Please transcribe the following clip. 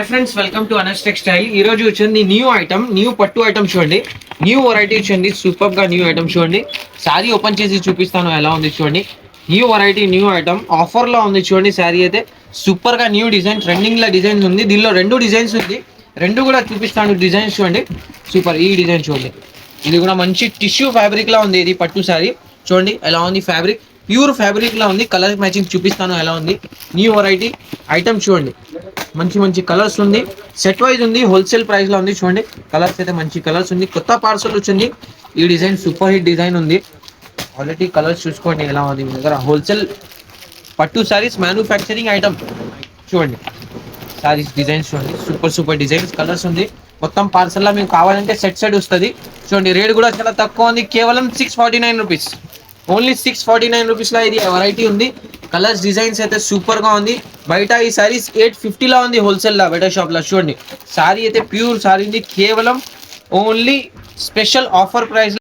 Hi friends, welcome to Anas textile. ఈ రోజు వచ్చింది న్యూ పట్టు ఐటమ్ చూడండి. న్యూ వెరైటీ వచ్చింది, సూపర్ గా న్యూ ఐటమ్ చూడండి. శారీ ఓపెన్ చేసి చూపిస్తాను ఎలా ఉంది చూడండి. New variety new item offer లో ఉంది చూడండి. శారీ అయితే సూపర్ గా న్యూ డిజైన్, ట్రెండింగ్ లో డిజైన్స్ ఉంది. దీనిలో రెండు డిజైన్స్ ఉంది, రెండు కూడా చూపిస్తాను. డిజైన్స్ చూడండి, సూపర్. ఈ డిజైన్ చూడండి, ఇది కూడా మంచి టిష్యూ ఫ్యాబ్రిక్ లా ఉంది. ఇది పట్టు శారీ చూడండి ఎలా ఉంది. ఫ్యాబ్రిక్ ప్యూర్ ఫ్యాబ్రిక్ లా ఉంది. కలర్ మ్యాచింగ్ చూపిస్తాను ఎలా ఉంది. న్యూ వెరైటీ ఐటమ్ చూడండి, మంచి మంచి కలర్స్ ఉంది. సెట్ వైజ్ ఉంది, హోల్సేల్ ప్రైస్ లో ఉంది చూడండి. కలర్స్ అయితే మంచి కలర్స్ ఉంది. కొత్త పార్సల్ వచ్చింది. ఈ డిజైన్ సూపర్ హిట్ డిజైన్ ఉంది. క్వాలిటీ కలర్స్ చూసుకోండి ఎలా ఉంది. మీ దగ్గర హోల్సేల్ పట్టు సారీస్ మ్యానుఫ్యాక్చరింగ్ ఐటమ్ చూడండి. సారీస్ డిజైన్స్ చూడండి, సూపర్ సూపర్ డిజైన్స్, కలర్స్ ఉంది. మొత్తం పార్సల్ లో మీకు కావాలంటే సెట్ వస్తుంది చూడండి. రేట్ కూడా చాలా తక్కువ ఉంది, కేవలం 649 రూపీస్. ఓన్లీ 649 రూపీస్ లో ఇది వెరైటీ ఉంది. కలర్స్ డిజైన్స్ అయితే సూపర్ గా ఉంది. బయట ఈ సారీస్ 850 లా ఉంది హోల్సేల్ లా, బయట షాప్ లో చూడండి. సారీ అయితే ప్యూర్ సారీ ఉంది, కేవలం ఓన్లీ స్పెషల్ ఆఫర్ ప్రైస్